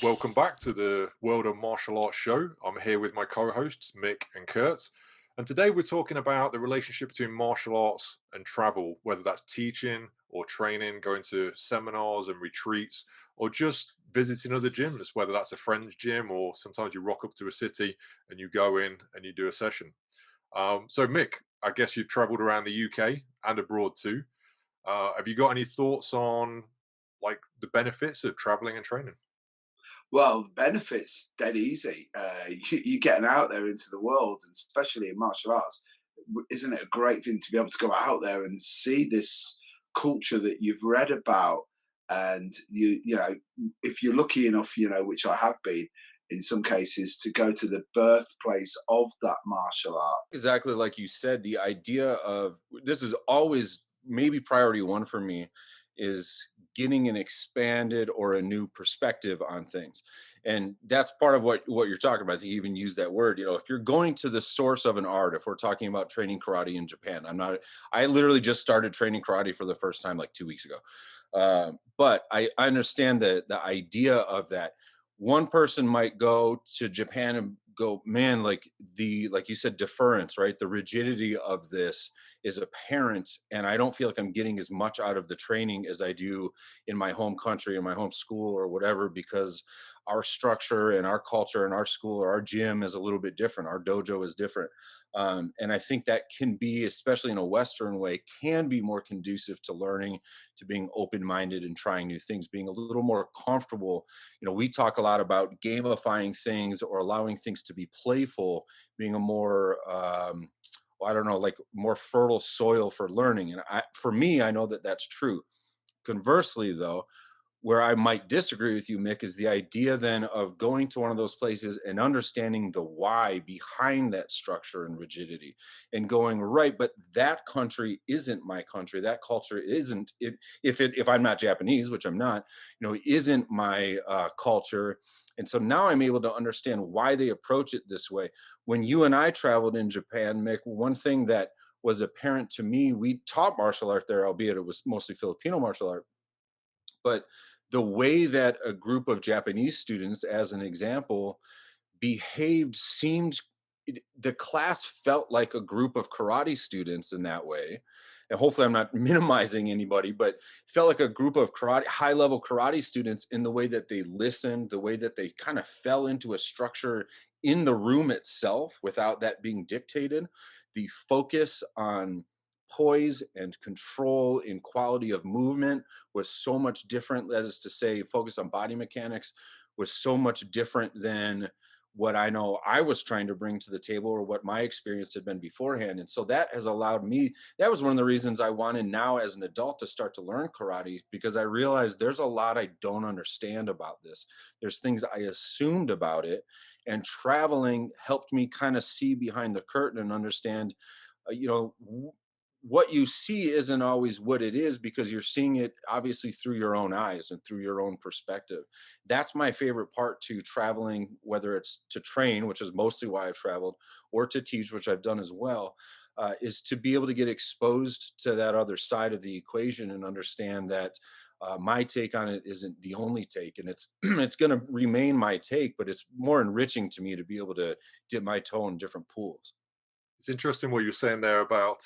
Welcome back to the World of Martial Arts show. I'm here with my co hosts, Mick and Kurt. And today we're talking about the relationship between martial arts and travel, whether that's teaching or training, going to seminars and retreats, or just visiting other gyms, whether that's a friend's gym or sometimes you rock up to a city and you go in and you do a session. So, Mick, I guess you've traveled around the UK and abroad too. Have you got any thoughts on like the benefits of traveling and training? Well, the benefits dead easy. You getting out there into the world, and especially in martial arts, isn't it a great thing to be able to go out there and see this culture that you've read about? And if you're lucky enough, which I have been in some cases, to go to the birthplace of that martial art. Exactly like you said, the idea of this is always maybe priority one for me is getting an expanded or a new perspective on things. And that's part of what you're talking about. You even use that word. If you're going to the source of an art, if we're talking about training karate in Japan, I literally just started training karate for the first time like 2 weeks ago. But I understand the idea of that. One person might go to Japan and go, man, like you said, deference, right? The rigidity of this is apparent, and I don't feel like I'm getting as much out of the training as I do in my home country, in my home school, or whatever, because our structure and our culture and our school or our gym is a little bit different. Our dojo is different. And I think that can be, especially in a Western way, can be more conducive to learning, to being open-minded and trying new things, being a little more comfortable. We talk a lot about gamifying things or allowing things to be playful, being a more well, I don't know, like more fertile soil for learning. And for me, I know that that's true. Conversely, though, where I might disagree with you, Mick, is the idea then of going to one of those places and understanding the why behind that structure and rigidity and going, right, but that country isn't my country. That culture isn't, if I'm not Japanese, which I'm not, isn't my culture. And so now I'm able to understand why they approach it this way. When you and I traveled in Japan, Mick, one thing that was apparent to me, we taught martial art there, albeit it was mostly Filipino martial art, but the way that a group of Japanese students, as an example, behaved seemed the class felt like a group of karate students in that way. And hopefully I'm not minimizing anybody, but felt like a group of karate, high level karate students in the way that they listened, the way that they kind of fell into a structure in the room itself without that being dictated. The focus on poise and control in quality of movement was so much different. That is to say, focus on body mechanics was so much different than what I know I was trying to bring to the table or what my experience had been beforehand. And so that has allowed me, that was one of the reasons I wanted now as an adult to start to learn karate, because I realized there's a lot I don't understand about this. There's things I assumed about it. And traveling helped me kind of see behind the curtain and understand, what you see isn't always what it is because you're seeing it obviously through your own eyes and through your own perspective. That's my favorite part to traveling, whether it's to train, which is mostly why I've traveled, or to teach, which I've done as well, is to be able to get exposed to that other side of the equation and understand that my take on it isn't the only take, and it's it's going to remain my take, but it's more enriching to me to be able to dip my toe in different pools. It's interesting what you're saying there about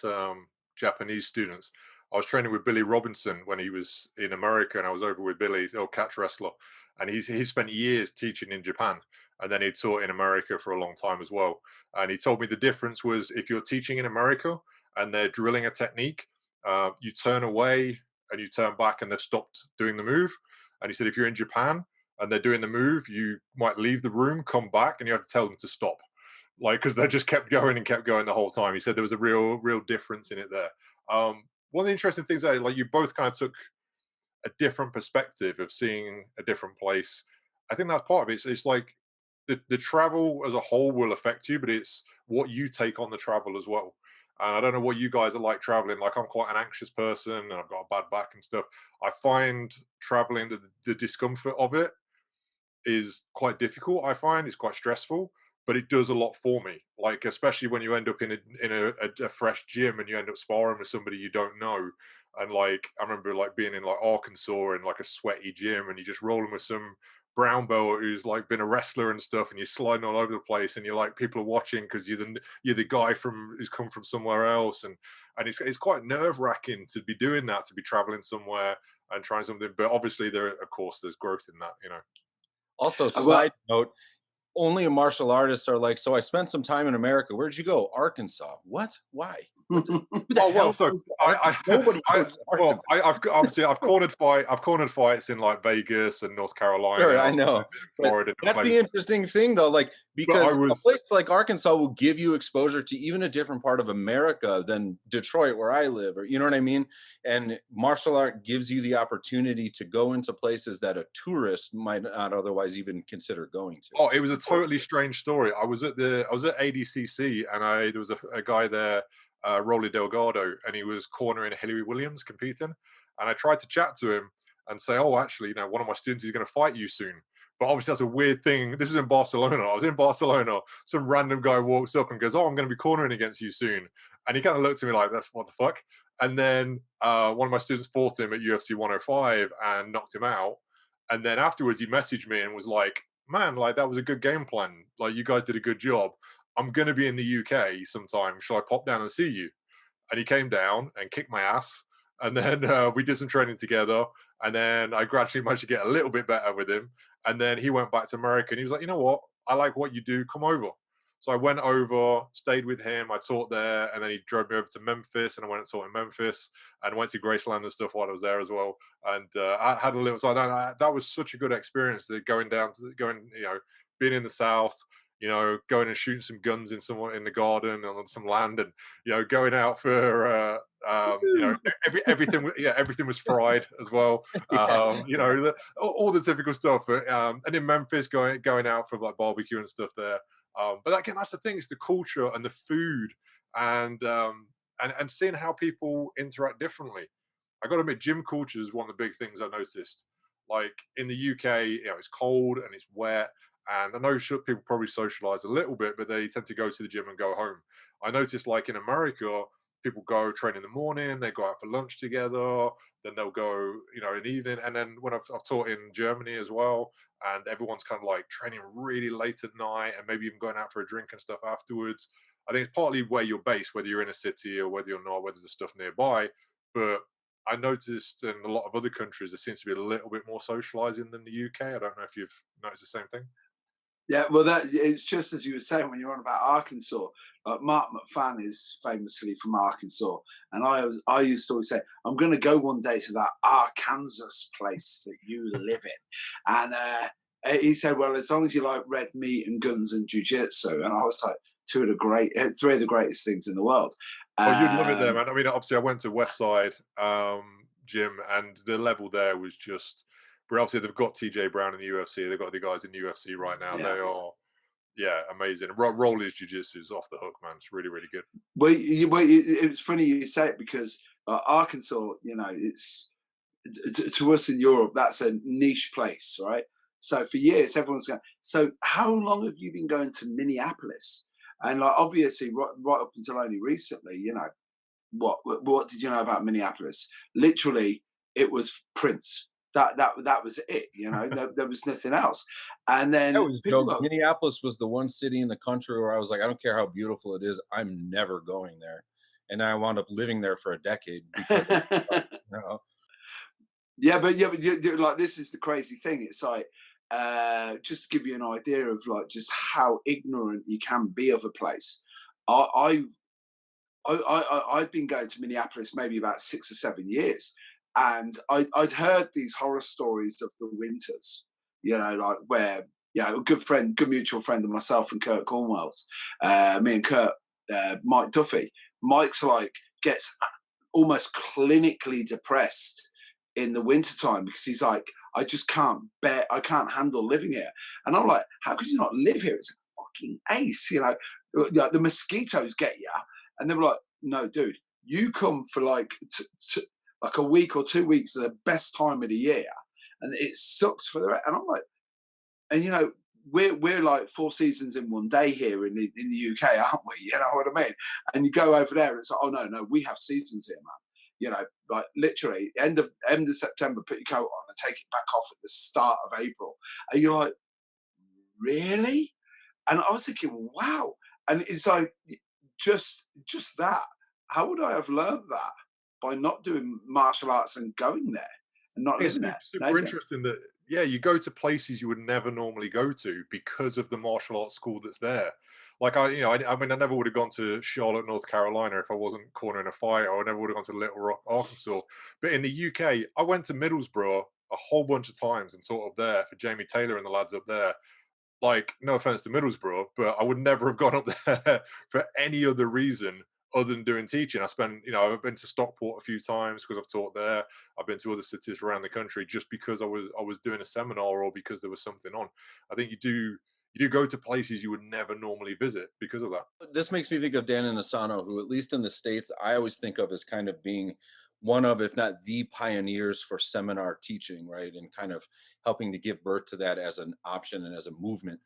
Japanese students. I was training with Billy Robinson when he was in America, and I was over with Billy, the old catch wrestler, and he spent years teaching in Japan, and then he taught in America for a long time as well. And he told me the difference was if you're teaching in America and they're drilling a technique, you turn away and you turn back, and they've stopped doing the move. And he said if you're in Japan and they're doing the move, you might leave the room, come back, and you have to tell them to stop, like because they just kept going and kept going the whole time. He said there was a real difference in it there. One of the interesting things that like you both kind of took a different perspective of seeing a different place. I think that's part of it. It's like the travel as a whole will affect you, but it's what you take on the travel as well. And I don't know what you guys are like traveling. Like I'm quite an anxious person, and I've got a bad back and stuff. I find traveling the discomfort of it is quite difficult. I find it's quite stressful, but it does a lot for me. Like especially when you end up in a fresh gym and you end up sparring with somebody you don't know. And like I remember like being in like Arkansas in like a sweaty gym, and you're just rolling with some brown belt who's like been a wrestler and stuff, and you're sliding all over the place, and you're like people are watching because you're the guy from who's come from somewhere else, and it's quite nerve wracking to be doing that, to be traveling somewhere and trying something. But obviously, there of course there's growth in that, you know. Also, Well, side note, only martial artists are like, so I spent some time in America. Where'd you go? Arkansas. What? Why? What the, who the Oh well, hell so goes to Arkansas? Nobody I goes to well, Arkansas. I've cornered fights in like Vegas and North Sure, Carolina, I know. But Florida, different that's places. the interesting thing, though, like, But I because a was place like Arkansas will give you exposure to even a different part of America than Detroit, where I live, or you know what I mean? And martial art gives you the opportunity to go into places that a tourist might not otherwise even consider going to. oh, It's it just was a important. totally strange story. I was at ADCC, and there was a guy there, Rolly Delgado, and he was cornering Hillary Williams competing, and I tried to chat to him and say, oh, actually, you know, one of my students is going to fight you soon. But obviously, that's a weird thing. This was in Barcelona. I was in Barcelona. Some random guy walks up and goes, "Oh, I'm going to be cornering against you soon." And he kind of looked at me like, "That's what the fuck." And then one of my students fought him at UFC 105 and knocked him out. And then afterwards, he messaged me and was like, "Man, like that was a good game plan. Like you guys did a good job. I'm going to be in the UK sometime. Shall I pop down and see you?" And he came down and kicked my ass. And then we did some training together. And then I gradually managed to get a little bit better with him. And then he went back to America and he was like, you know what? I like what you do. Come over. So I went over, stayed with him. I taught there. And then he drove me over to Memphis, and I went and taught in Memphis and went to Graceland and stuff while I was there as well. And I had a little, so that was such a good experience, that going, you know, being in the South, you know, going and shooting some guns in someone in the garden and on some land, and you know, going out for you know, everything. Yeah, everything was fried as well. Yeah. You know, all the typical stuff. But and in Memphis, going out for like barbecue and stuff there. But again, that's the thing. It's the culture and the food, and and seeing how people interact differently. I got to admit, gym culture is one of the big things I noticed. Like in the UK, you know, it's cold and it's wet, and I know people probably socialize a little bit, but they tend to go to the gym and go home. I noticed, like in America, people go train in the morning, they go out for lunch together, then they'll go, you know, in the evening. And then when I've taught in Germany as well, and everyone's kind of like training really late at night and maybe even going out for a drink and stuff afterwards. I think it's partly where you're based, whether you're in a city or whether you're not, whether there's stuff nearby. But I noticed in a lot of other countries, there seems to be a little bit more socializing than the UK. I don't know if you've noticed the same thing. yeah, well, that it's just as you were saying when you're on about Arkansas. Like Mark McFan is famously from Arkansas, and I used to always say, "I'm going to go one day to that Arkansas place that you live in," and he said, "Well, as long as you like red meat and guns and jujitsu," and I was like, three of the greatest things in the world. Oh, you'd love it there, Um, man. I mean, obviously, I went to Westside Gym, and the level there was just. But obviously, they've got TJ Brown in the UFC. They've got the guys in the UFC right now. yeah. They are, yeah, amazing. Rolly's jiu-jitsu is off the hook, man. It's really, really good. It's funny you say it because Arkansas, you know, it's to us in Europe, that's a niche place, right? So for years, everyone's going. So how long have you been going to Minneapolis? And like obviously, right up until only recently, you know, what did you know about Minneapolis? Literally, it was Prince. That was it. You know, there was nothing else. And That then was people joke. go, Minneapolis was the one city in the country where I was like, I don't care how beautiful it is, I'm never going there. And I wound up living there for a decade because of, you know, yeah, but like this is the crazy thing. It's like just to give you an idea of like just how ignorant you can be of a place. I I've been going to Minneapolis maybe about 6 or 7 years, and I'd heard these horror stories of the winters. You know, like where a good mutual friend of myself and Kurt Cornwell's, me and Kurt, Mike Duffy. Mike's like gets almost clinically depressed in the wintertime because he's like, I just can't bear, I can't handle living here. And I'm like, how could you not live here? It's fucking ace, you know. Like the mosquitoes get you, and they were like, no, dude, you come for like like a week or 2 weeks of the best time of the year, and it sucks for the rest. And I'm like, and you know, we're like 4 seasons in one day here in the UK, aren't we? You know what I mean? And you go over there, and it's like, oh no, we have seasons here, man. You know, like literally end of September, put your coat on and take it back off at the start of April. And you're like, really? And I was thinking, wow. And it's like, just that. How would I have learned that by not doing martial arts and going there and not It's living there? super Nathan. interesting that, yeah, you go to places you would never normally go to because of the martial arts school that's there. Like I mean, I never would have gone to Charlotte, North Carolina if I wasn't cornering a fight, or I never would have gone to Little Rock, Arkansas. But in the UK, I went to Middlesbrough a whole bunch of times and taught up there for Jamie Taylor and the lads up there. Like, no offense to Middlesbrough, but I would never have gone up there for any other reason other than doing teaching. I've been to Stockport a few times because I've taught there. I've been to other cities around the country just because I was doing a seminar or because there was something on. I think you do go to places you would never normally visit because of that. This makes me think of Dan and Asano, who, at least in the States, I always think of as kind of being one of, if not the pioneers for seminar teaching, right? And kind of helping to give birth to that as an option and as a movement.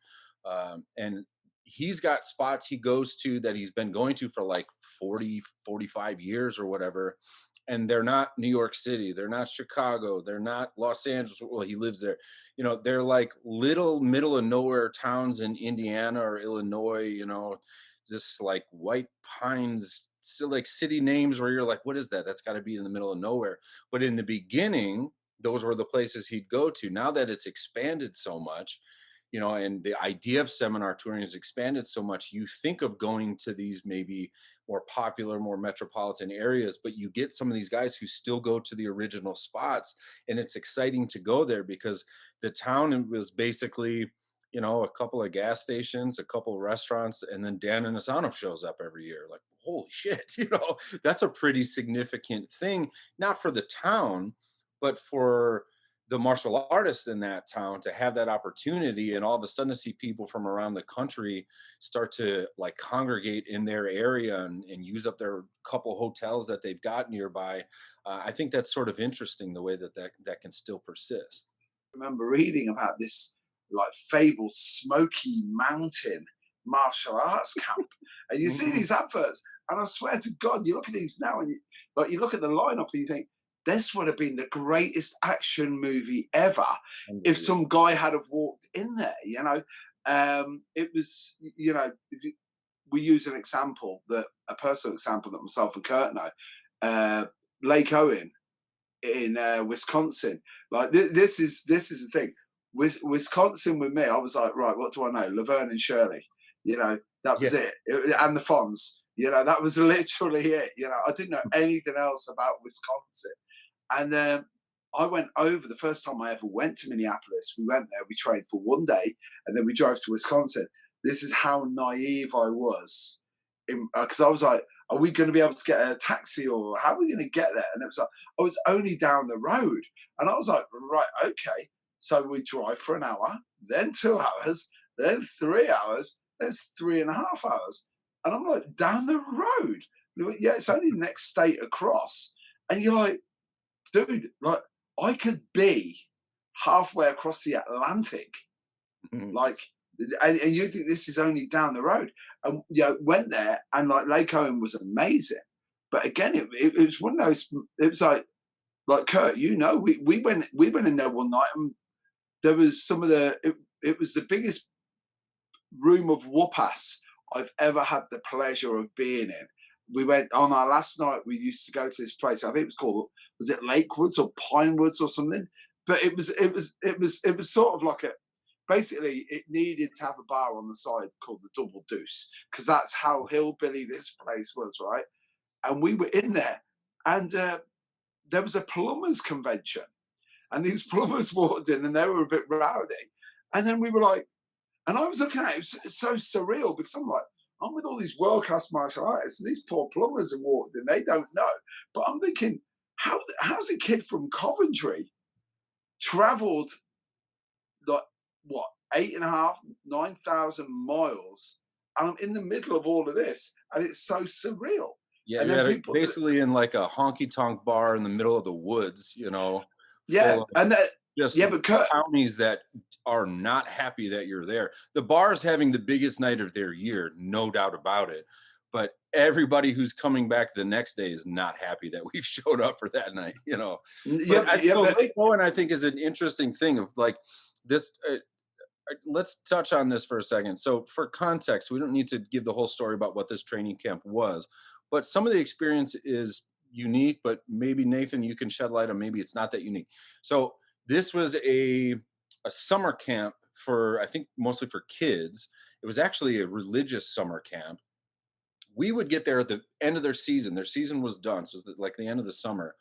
And he's got spots he goes to that he's been going to for like 40, 45 years or whatever. And they're not New York City, they're not Chicago, they're not Los Angeles. Well, he lives there. They're like little middle of nowhere towns in Indiana or Illinois, just like White Pines, so like city names where you're like, what is that? That's got to be in the middle of nowhere. But in the beginning, those were the places he'd go to. Now that it's expanded so much, and the idea of seminar touring has expanded so much, you think of going to these maybe more popular, more metropolitan areas, but you get some of these guys who still go to the original spots. And it's exciting to go there because the town was basically, a couple of gas stations, a couple of restaurants, and then Dan and Asano shows up every year. Like, holy shit, that's a pretty significant thing, not for the town, but for the martial artists in that town to have that opportunity, and all of a sudden to see people from around the country start to like congregate in their area and use up their couple hotels that they've got nearby. I think that's sort of interesting, the way that can still persist. I remember reading about this like fabled Smoky Mountain martial arts camp, and you see Mhm. these adverts, and I swear to God, you look at these now, and you look at the lineup, and you think this would have been the greatest action movie ever if Unbelievable. some guy had have walked in there. It was, if we use an example, that a personal example that myself and Kurt know, uh, Lake Owen in Wisconsin. Like this is the thing. Wisconsin with me, I was like, right, what do I know? Laverne and Shirley. That Yeah. was it. And the Fonz. That was literally it. I didn't know anything else about Wisconsin. And I went over the first time I ever went to Minneapolis. We went there, we trained for one day, and then we drove to Wisconsin. This is how naive I was, because I was like, are we going to be able to get a taxi, or how are we going to get there? And it was like, I was only down the road. And I was like, right, okay. So we drive for an hour, then 2 hours, then 3 hours, then it's 3.5 hours. And I'm like, down the road. Yeah, it's only the next state across. And you're like, dude, like, I could be halfway across the Atlantic, like, and you think this is only down the road. And went there, and like Lake Owen was amazing. But again, it was one of those. It was like Kurt, we went in there one night, and there was some of the. It was the biggest room of whoop-ass I've ever had the pleasure of being in. We went on our last night. We used to go to this place. I think it was called, was it Lakewoods or Pinewoods or something? But it was sort of like basically it needed to have a bar on the side called the Double Deuce, because that's how hillbilly this place was, right? And we were in there, and there was a plumbers convention, and these plumbers walked in, and they were a bit rowdy, and then we were like, and I was looking at it, it's so surreal, because I'm with all these world-class martial artists, and these poor plumbers have walked in, they don't know. But I'm thinking, how's a kid from Coventry traveled like what, 8.5, 9,000 miles, and I'm in the middle of all of this, and it's so surreal. Yeah, And you're then at people, basically in like a honky tonk bar in the middle of the woods, yeah, full of and just yeah, but Kurt, townies that are not happy that you're there. The bar's having the biggest night of their year, no doubt about it. But everybody who's coming back the next day is not happy that we've showed up for that night. yeah, But yeah, so but Lake Owen, I think, is an interesting thing of like this let's touch on this for a second. So for context, we don't need to give the whole story about what this training camp was, but some of the experience is unique, but maybe Nathan, you can shed light on maybe it's not that unique. So this was a summer camp for, I think, mostly for kids. It was actually a religious summer camp. We would get there at the end of their season. Their season was done. So it was like the end of the summer.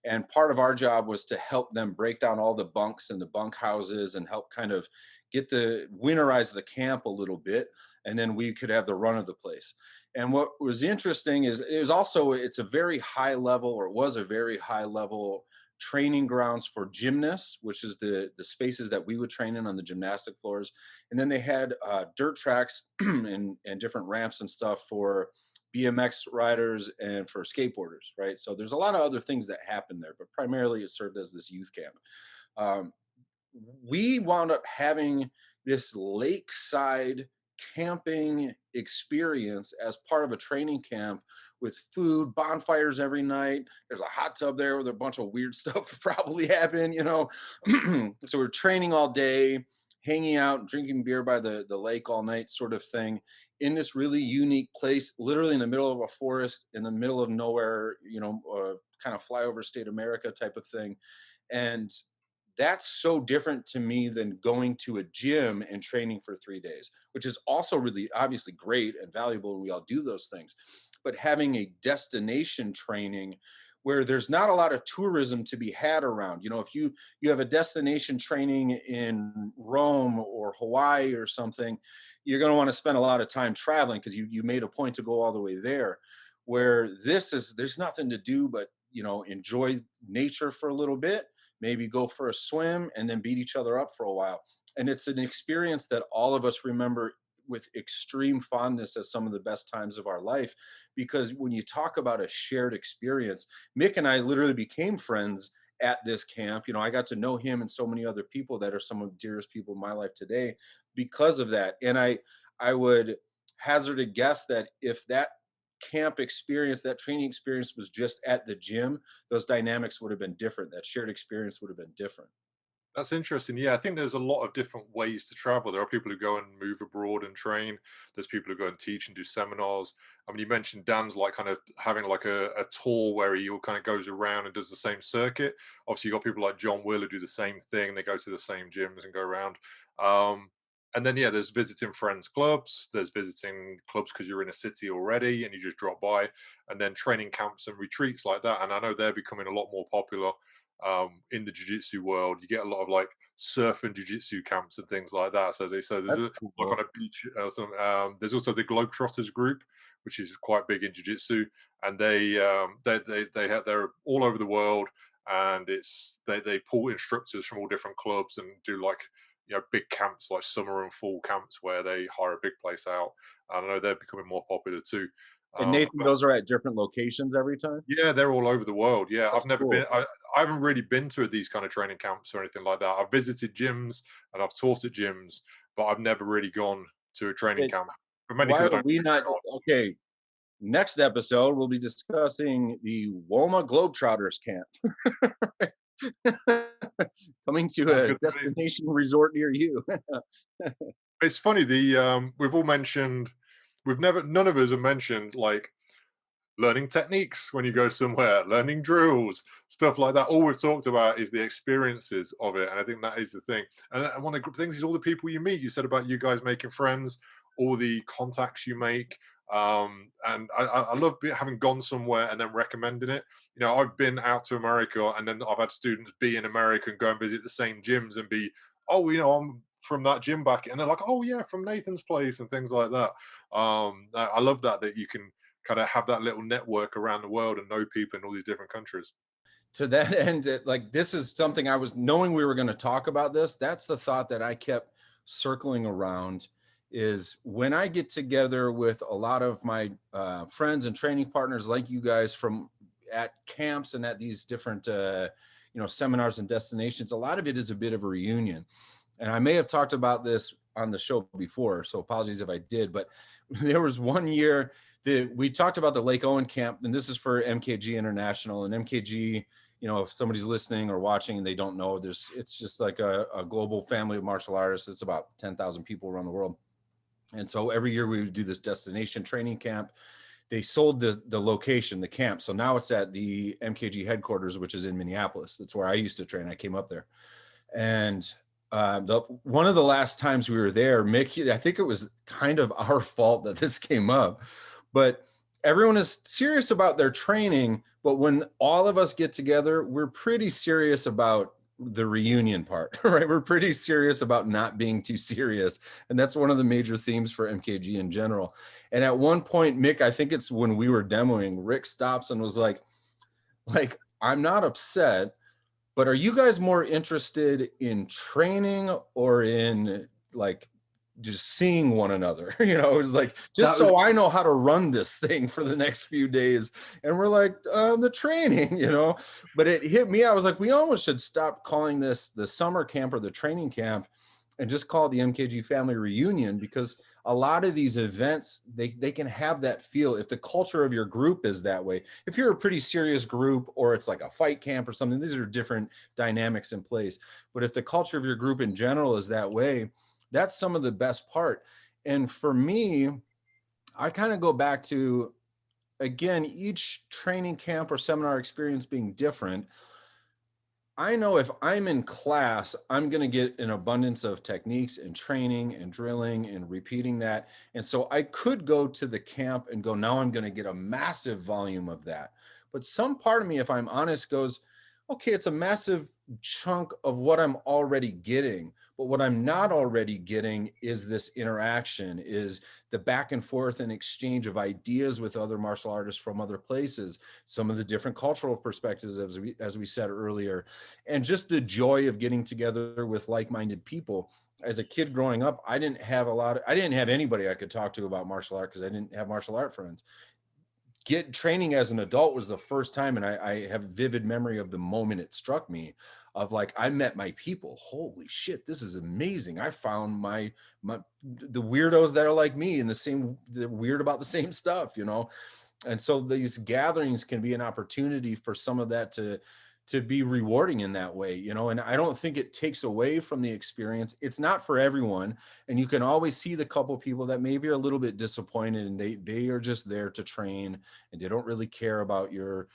And part of our job was to help them break down all the bunks and the bunk houses and help kind of get the winterize the camp a little bit. And then we could have the run of the place. And what was interesting is it was also, it's a very high level, or it was a very high level training grounds for gymnasts, which is the spaces that we would train in on the gymnastic floors. And then they had dirt tracks and different ramps and stuff for BMX riders and for skateboarders, right? So there's a lot of other things that happen there, but primarily it served as this youth camp. Um, we wound up having this lakeside camping experience as part of a training camp with food, bonfires every night. There's a hot tub there with a bunch of weird stuff probably happened, you know. So we're training all day, hanging out, drinking beer by the lake all night, sort of thing, in this really unique place, literally in the middle of a forest, in the middle of nowhere, you know, kind of flyover state America type of thing. And that's so different to me than going to a gym and training for 3 days, which is also really obviously great and valuable. And we all do those things. But having a destination training where there's not a lot of tourism to be had around, you know, if you have a destination training in Rome or Hawaii or something, you're going to want to spend a lot of time traveling because you made a point to go all the way there. Where this is, there's nothing to do but, you know, enjoy nature for a little bit, maybe go for a swim, and then beat each other up for a while. And it's an experience that all of us remember with extreme fondness as some of the best times of our life. Because when you talk about a shared experience, Mick and I literally became friends at this camp. You know, I got to know him and so many other people that are some of the dearest people in my life today because of that. And I would hazard a guess that if that camp experience, that training experience was just at the gym, those dynamics would have been different. That shared experience would have been different. That's interesting. Yeah, I think there's a lot of different ways to travel. There are people who go and move abroad and train. There's people who go and teach and do seminars. I mean, you mentioned Dan's like kind of having like a tour where he all kind of goes around and does the same circuit. Obviously, you got people like John Will who do the same thing. They go to the same gyms and go around. Um, and then yeah, there's visiting friends clubs. There's visiting clubs because you're in a city already and you just drop by. And then training camps and retreats like that. And I know they're becoming a lot more popular in the jiu-jitsu world. You get a lot of like surf and jiu-jitsu camps and things like that. So there's That's a, like cool. on a beach. There's also the Globetrotters group, which is quite big in jiu-jitsu, and they're all over the world, and they pull instructors from all different clubs and do like big camps like summer and fall camps where they hire a big place out. I know they're becoming more popular too. And Nathan, those are at different locations every time. Yeah, they're all over the world. Yeah, That's I've never been. cool. I haven't really been to these kind of training camps or anything like that. I've visited gyms and I've taught at gyms, but I've never really gone to a training It, camp. For many, why because I are don't we think not? they're on. Okay, next episode we'll be discussing the Woma Globetrotters camp coming to Sounds a good to me. destination resort near you. It's funny. We've all mentioned. None of us have mentioned like learning techniques when you go somewhere, learning drills, stuff like that. All we've talked about is the experiences of it, and I think that is the thing. And one of the good things is all the people you meet. You said about you guys making friends, all the contacts you make, and I love having gone somewhere and then recommending it. You know, I've been out to America, and then I've had students be in America and go and visit the same gyms and be, oh, I'm from that gym back, and they're like, oh yeah, from Nathan's place and things like that. I love that you can kind of have that little network around the world and know people in all these different countries. To that end, like this is something I was knowing we were going to talk about this. That's the thought that I kept circling around is when I get together with a lot of my friends and training partners like you guys from at camps and at these different, seminars and destinations, a lot of it is a bit of a reunion. And I may have talked about this on the show before, so apologies if I did, but there was one year that we talked about the Lake Owen camp, and this is for MKG International, and MKG you know, if somebody's listening or watching and they don't know, it's just like a global family of martial artists. It's about 10,000 people around the world. And so every year we would do this destination training camp. They sold the location, the camp. So now it's at the MKG headquarters, which is in Minneapolis. That's where I used to train. I came up there. And one of the last times we were there, Mick, I think it was kind of our fault that this came up, but everyone is serious about their training. But when all of us get together, we're pretty serious about the reunion part, right? We're pretty serious about not being too serious. And that's one of the major themes for MKG in general. And at one point, Mick, I think it's when we were demoing, Rick stops and was like, I'm not upset, but are you guys more interested in training or in like just seeing one another? You know, it was like, just so I know how to run this thing for the next few days. And we're like, the training, you know, but it hit me. I was like, we almost should stop calling this the summer camp or the training camp and just call it the MKG family reunion, because a lot of these events, they can have that feel if the culture of your group is that way. If you're a pretty serious group or it's like a fight camp or something, these are different dynamics in place. But if the culture of your group in general is that way, that's some of the best part. And for me, I kind of go back to, again, each training camp or seminar experience being different. I know if I'm in class, I'm going to get an abundance of techniques and training and drilling and repeating that. And so I could go to the camp and go, now I'm going to get a massive volume of that. But some part of me, if I'm honest, goes, okay, it's a massive chunk of what I'm already getting. But what I'm not already getting is this interaction, is the back and forth and exchange of ideas with other martial artists from other places, some of the different cultural perspectives, as we said earlier, and just the joy of getting together with like-minded people. As a kid growing up, I didn't have anybody I could talk to about martial art because I didn't have martial art friends. Training as an adult was the first time, and I have vivid memory of the moment it struck me, of like, I met my people. Holy shit, this is amazing. I found the weirdos that are like me and they're weird about the same stuff, you know? And so these gatherings can be an opportunity for some of that to be rewarding in that way, you know, and I don't think it takes away from the experience. It's not for everyone. And you can always see the couple people that maybe are a little bit disappointed and they are just there to train and they don't really care about your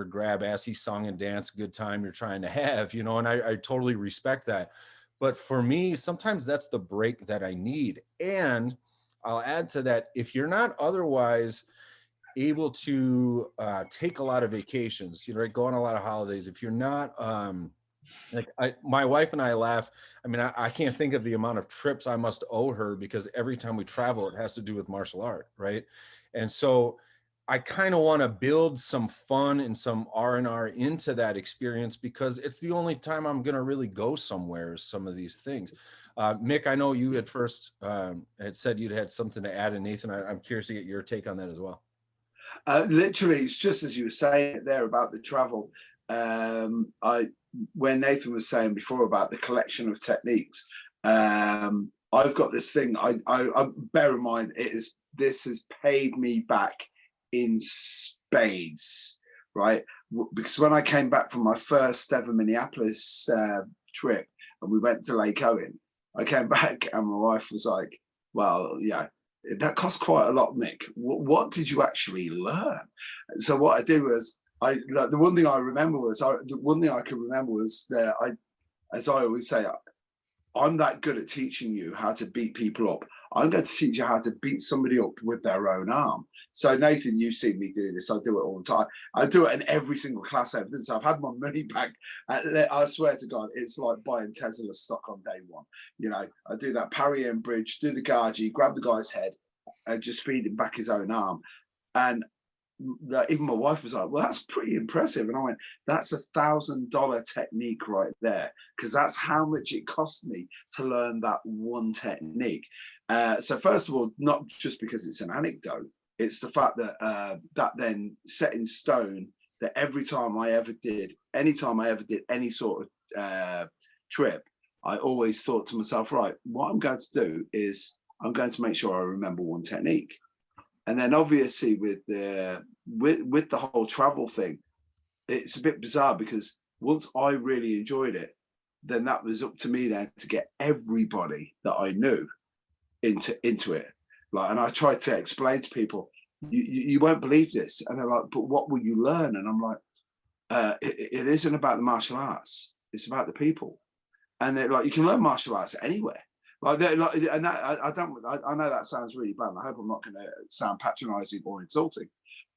grab assy song and dance good time you're trying to have, you know, and I totally respect that. But for me, sometimes that's the break that I need. And I'll add to that, if you're not otherwise able to take a lot of vacations, you know, right, go on a lot of holidays, if you're not my wife and I laugh. I mean, I can't think of the amount of trips I must owe her because every time we travel, it has to do with martial art, right? And so I kind of want to build some fun and some R&R into that experience because it's the only time I'm going to really go somewhere, some of these things. Mick, I know you had first had said you'd had something to add, and Nathan, I'm curious to get your take on that as well. Literally, it's just as you were saying there about the travel. When Nathan was saying before about the collection of techniques, I've got this thing. I bear in mind, this has paid me back in spades, right? Because when I came back from my first ever Minneapolis trip and we went to Lake Owen, I came back and my wife was like, well, yeah, that cost quite a lot, Mick. What did you actually learn? So what I did was, the one thing I remember was, that as I always say, I'm that good at teaching you how to beat people up. I'm going to teach you how to beat somebody up with their own arm. So Nathan, you've seen me do this. I do it all the time. I do it in every single class I've done. So I've had my money back. I swear to God, it's like buying Tesla stock on day one. You know, I do that parry and bridge, do the Gaji, grab the guy's head, and just feed him back his own arm. And even my wife was like, well, that's pretty impressive. And I went, that's $1,000 technique right there, because that's how much it cost me to learn that one technique. So first of all, not just because it's an anecdote, it's the fact that that then set in stone that anytime I ever did any sort of trip, I always thought to myself, right, what I'm going to do is I'm going to make sure I remember one technique. And then obviously with the whole travel thing, it's a bit bizarre because once I really enjoyed it, then that was up to me then to get everybody that I knew into it. Like, and I tried to explain to people, you won't believe this, and they're like, but what will you learn? And I'm like, it isn't about the martial arts; it's about the people. And they're like, you can learn martial arts anywhere. Like, they're like, and that I don't. I know that sounds really bad. And I hope I'm not going to sound patronising or insulting,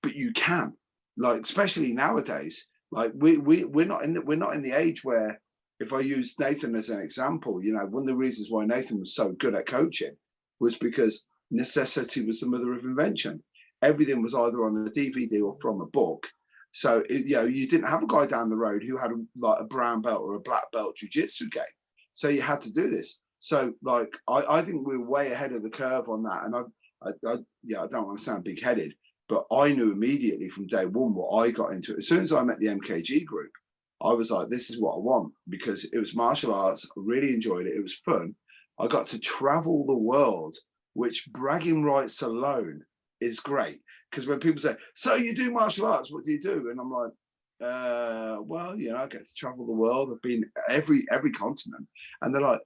but you can. Like, especially nowadays, like we're not in the age where, if I use Nathan as an example, you know, one of the reasons why Nathan was so good at coaching was because necessity was the mother of invention. Everything was either on a DVD or from a book. So you know, you didn't have a guy down the road who had like a brown belt or a black belt jiu-jitsu game. So you had to do this. So like, I think we're way ahead of the curve on that. And yeah, I don't want to sound big-headed, but I knew immediately from day one what I got into. As soon as I met the MKG group, I was like, this is what I want, because it was martial arts. I really enjoyed it. It was fun. I got to travel the world, which bragging rights alone is great. Because when people say, so you do martial arts, what do you do? And I'm like, well, you know, I get to travel the world. I've been every continent. And they're like,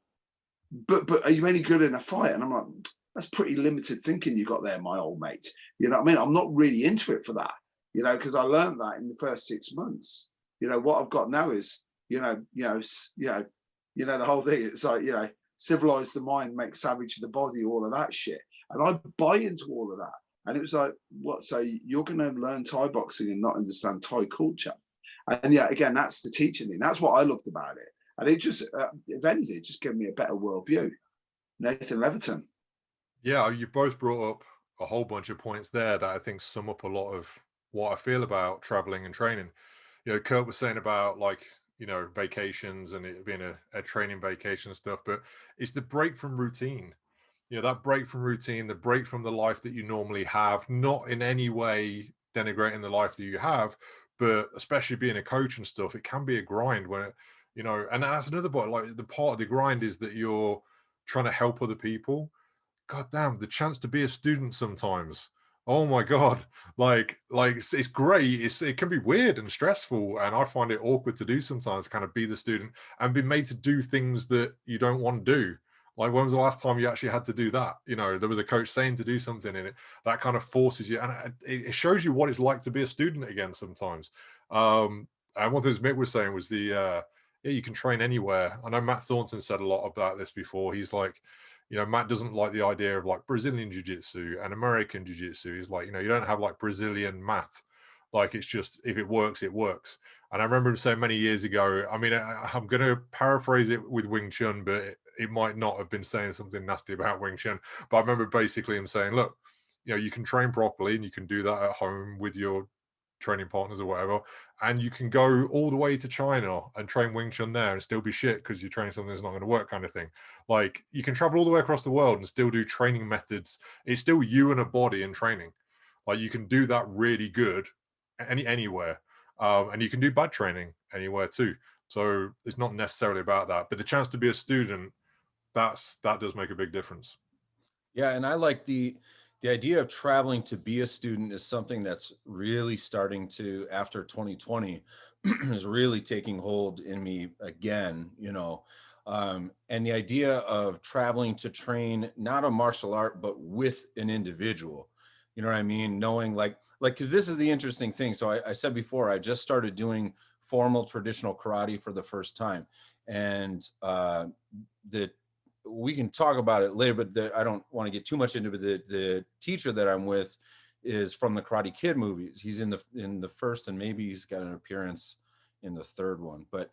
but are you any good in a fight? And I'm like, that's pretty limited thinking you got there, my old mate. You know what I mean? I'm not really into it for that, you know, because I learned that in the first 6 months. You know, what I've got now is, the whole thing. It's like, you know, civilize the mind, make savage the body, all of that shit. And I buy into all of that. And it was like, what? So you're going to learn Thai boxing and not understand Thai culture? And yeah, again, that's the teaching thing. That's what I loved about it. And it just, if anything, it just gave me a better worldview. Nathan Leverton. Yeah, you've both brought up a whole bunch of points there that I think sum up a lot of what I feel about traveling and training. You know, Kurt was saying about, like, you know, vacations and it being a training vacation and stuff, but it's the break from routine. You know, that break from routine, the break from the life that you normally have, not in any way denigrating the life that you have, but especially being a coach and stuff, it can be a grind when it, you know, and that's another part. Like, the part of the grind is that you're trying to help other people. God damn, the chance to be a student sometimes. Oh my God. Like it's great. It can be weird and stressful. And I find it awkward to do sometimes, kind of be the student and be made to do things that you don't want to do. Like, when was the last time you actually had to do that? You know, there was a coach saying to do something in it that kind of forces you, and it shows you what it's like to be a student again sometimes. And one thing Mick was saying was yeah, you can train anywhere. I know Matt Thornton said a lot about this before. He's like, you know, Matt doesn't like the idea of like Brazilian jiu-jitsu and American jiu-jitsu. He's like, you know, you don't have like Brazilian math. Like, it's just, if it works, it works. And I remember him saying many years ago, I mean, I'm going to paraphrase it with Wing Chun, but it might not have been saying something nasty about Wing Chun. But I remember basically him saying, look, you know, you can train properly and you can do that at home with your training partners or whatever, and you can go all the way to China and train Wing Chun there and still be shit because you're training something that's not going to work, kind of thing. Like, you can travel all the way across the world and still do training methods. It's still you and a body and training. Like, you can do that really good anywhere, and you can do bad training anywhere too. So it's not necessarily about that, but the chance to be a student, that does make a big difference. Yeah, and I like the idea of traveling to be a student is something that's really starting to, after 2020, is really taking hold in me again, you know. And the idea of traveling to train not a martial art, but with an individual, you know what I mean? Knowing because this is the interesting thing. So I said before, I just started doing formal traditional karate for the first time. And the we can talk about it later, but I don't want to get too much into it. The teacher that I'm with is from the Karate Kid movies. He's in the first, and maybe he's got an appearance in the third one. But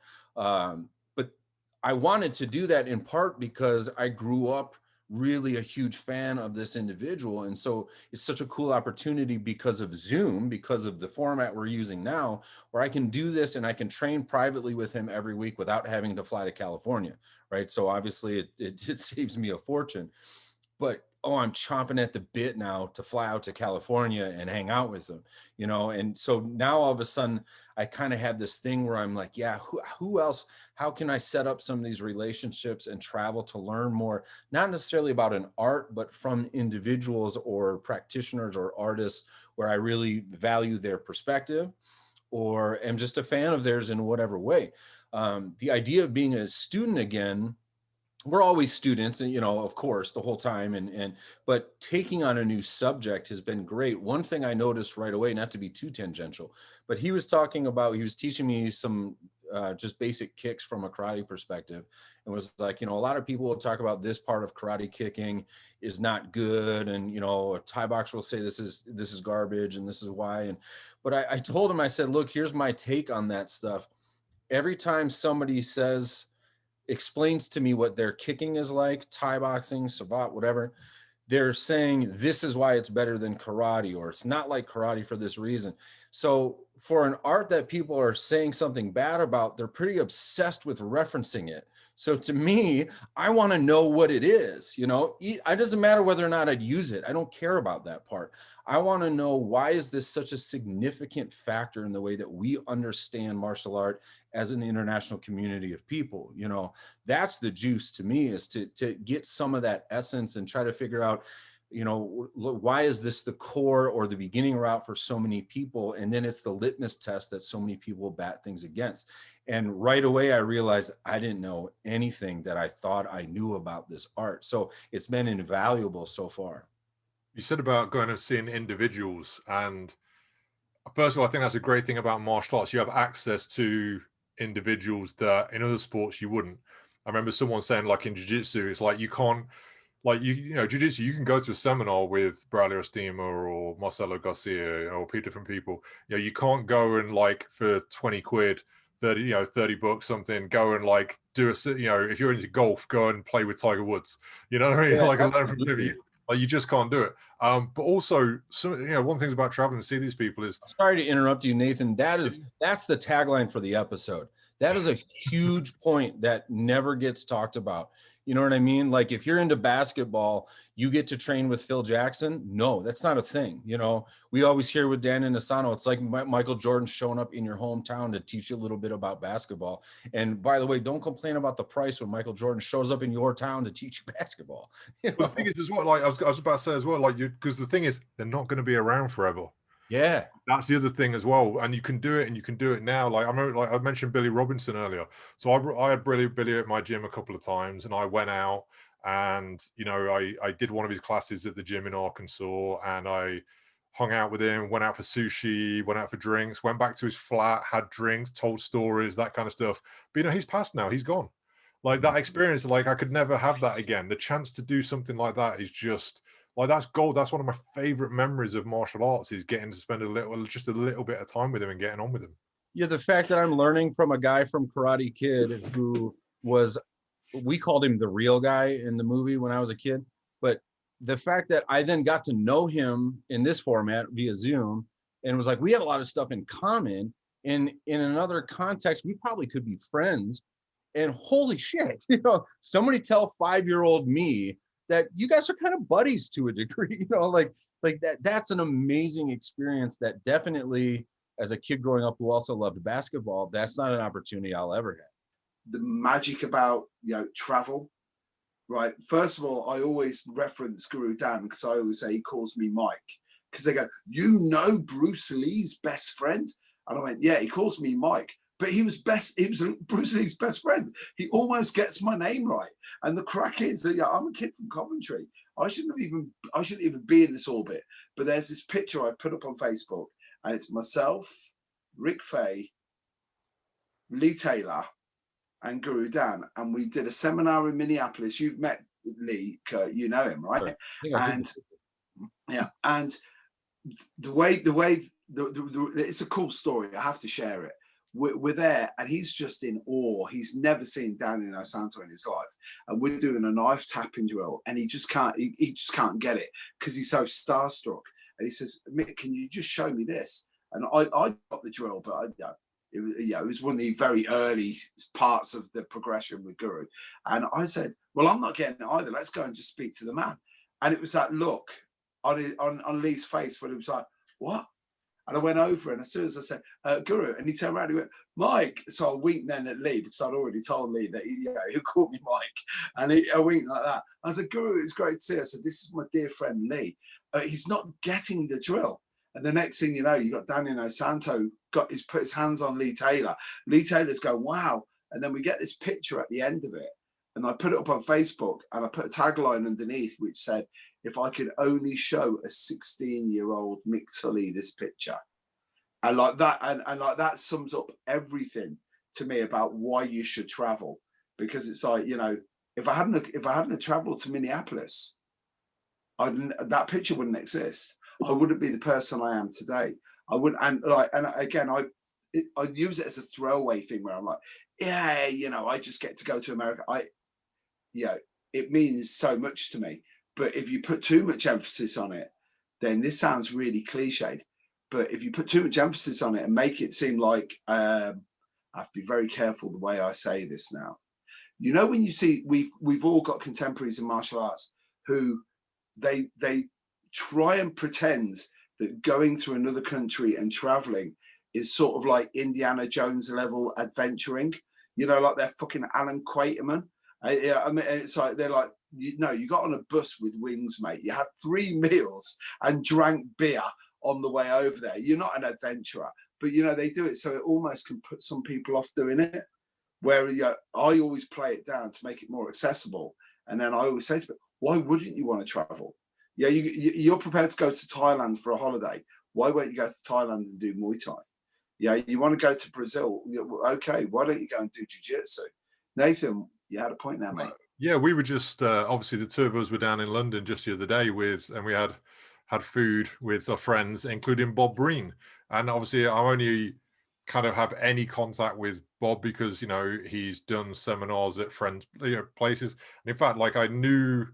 I wanted to do that in part because I grew up really a huge fan of this individual. And so it's such a cool opportunity because of Zoom, because of the format we're using now, where I can do this and I can train privately with him every week without having to fly to California, right? So obviously it saves me a fortune. But I'm chomping at the bit now to fly out to California and hang out with them, you know? And so now all of a sudden I kind of have this thing where I'm like, yeah, who else, how can I set up some of these relationships and travel to learn more, not necessarily about an art, but from individuals or practitioners or artists where I really value their perspective, or am just a fan of theirs in whatever way. The idea of being a student again, we're always students, and of course, the whole time, but taking on a new subject has been great. One thing I noticed right away, not to be too tangential, but he was teaching me some just basic kicks from a karate perspective, and was like, a lot of people will talk about this part of karate kicking is not good, and a Thai boxer will say this is garbage and this is why. But I told him, I said, look, here's my take on that stuff. Every time somebody explains to me what their kicking is like, Thai boxing, Savate, whatever, they're saying this is why it's better than karate, or it's not like karate for this reason. So for an art that people are saying something bad about, they're pretty obsessed with referencing it. So to me, I want to know what it is. It doesn't matter whether or not I'd use it. I don't care about that part. I want to know, why is this such a significant factor in the way that we understand martial art as an international community of people? That's the juice to me, is to get some of that essence and try to figure out, why is this the core or the beginning route for so many people? And then it's the litmus test that so many people bat things against. And right away, I realized I didn't know anything that I thought I knew about this art. So it's been invaluable so far. You said about going and seeing individuals, and first of all, I think that's a great thing about martial arts. You have access to individuals that in other sports you wouldn't. I remember someone saying, like in jiu-jitsu, it's like you can't, like jiu-jitsu, you can go to a seminar with Bradley Ostima or Marcelo Garcia or different people. You can't go and, like, for 20 quid, 30 bucks, something, go and, like, do if you're into golf, go and play with Tiger Woods. You know what I mean? Yeah, like, and learn from him. Like, you just can't do it. But also, one of the things about traveling to see these people is. Sorry to interrupt you, Nathan. That's the tagline for the episode. That is a huge point that never gets talked about. You know what I mean? Like, if you're into basketball, you get to train with Phil Jackson. No, that's not a thing. We always hear with Dan and Asano, it's like Michael Jordan showing up in your hometown to teach you a little bit about basketball. And by the way, don't complain about the price when Michael Jordan shows up in your town to teach you basketball. Well, the thing is as well, like I was about to say as well, like, because the thing is, they're not going to be around forever. Yeah, that's the other thing as well, and you can do it, and you can do it now. Like, I remember, like I mentioned Billy Robinson earlier. So I had Billy at my gym a couple of times, and I went out, and I did one of his classes at the gym in Arkansas, and I hung out with him, went out for sushi, went out for drinks, went back to his flat, had drinks, told stories, that kind of stuff. But he's passed now, he's gone. Like, that experience, like, I could never have that again. The chance to do something like that is just. Like, that's gold. That's one of my favorite memories of martial arts, is getting to spend just a little bit of time with him and getting on with him. Yeah, the fact that I'm learning from a guy from Karate Kid who we called him the real guy in the movie when I was a kid. But the fact that I then got to know him in this format via Zoom, and was like, we had a lot of stuff in common. And in another context, we probably could be friends. And holy shit, somebody tell 5-year-old me that you guys are kind of buddies to a degree, like that's an amazing experience that definitely, as a kid growing up who also loved basketball, that's not an opportunity I'll ever have. The magic about, travel, right? First of all, I always reference Guru Dan, because I always say he calls me Mike, because they go, Bruce Lee's best friend? And I went, yeah, he calls me Mike. But he was Bruce Lee's best friend. He almost gets my name right. And the crack is that I'm a kid from Coventry. I shouldn't even be in this orbit. But there's this picture I put up on Facebook, and it's myself, Rick Fay, Lee Taylor, and Guru Dan. And we did a seminar in Minneapolis. You've met Lee, Kurt, you know him, right? And the way it's a cool story. I have to share it. We're there, and he's just in awe. He's never seen Danny Santo in his life, and we're doing a knife tapping drill, and he just can't get it because he's so starstruck. And he says, Mick, can you just show me this? And I got the drill, but it was one of the very early parts of the progression with Guru. And I said, well, I'm not getting it either. Let's go and just speak to the man. And it was that look on Lee's face when it was like, what? And I went over, and as soon as I said, Guru, and he turned around and he went, Mike. So I winked then at Lee, because I'd already told Lee that he called me Mike. And I winked like that. I said, Guru, it's great to see you. I said, this is my dear friend Lee. He's not getting the drill. And the next thing you know, you got Daniel Santo put his hands on Lee Taylor. Lee Taylor's going, wow. And then we get this picture at the end of it. And I put it up on Facebook and I put a tagline underneath which said, if I could only show a 16-year-old Mick Tully this picture. And like that, and like that sums up everything to me about why you should travel. Because it's like, you know, if I hadn't traveled to Minneapolis, that picture wouldn't exist. I wouldn't be the person I am today. I wouldn't, and again, I use it as a throwaway thing where I'm like, yeah, you know, I just get to go to America. It means so much to me. But if you put too much emphasis on it, then this sounds really cliched. But if you put too much emphasis on it and make it seem like, I have to be very careful the way I say this now. You know, when you see, we've all got contemporaries in martial arts who they try and pretend that going to another country and traveling is sort of like Indiana Jones level adventuring. You know, like they're fucking Alan Quaterman. I mean, it's like they're like, you got on a bus with wings, mate. You had 3 meals and drank beer on the way over there. You're not an adventurer, but you know they do it so it almost can put some people off doing it. Where I always play it down to make it more accessible, and then I always say to people, why wouldn't you want to travel? Yeah, you're prepared to go to Thailand for a holiday. Why won't you go to Thailand and do Muay Thai? Yeah, you want to go to Brazil. Okay, why don't you go and do jiu-jitsu? Nathan, you had a point there, mate. Yeah, we were just obviously the 2 of us were down in London just the other day and we had food with our friends, including Bob Breen. And obviously I only kind of have any contact with Bob because, you know, he's done seminars at friends, places. And in fact, like I knew,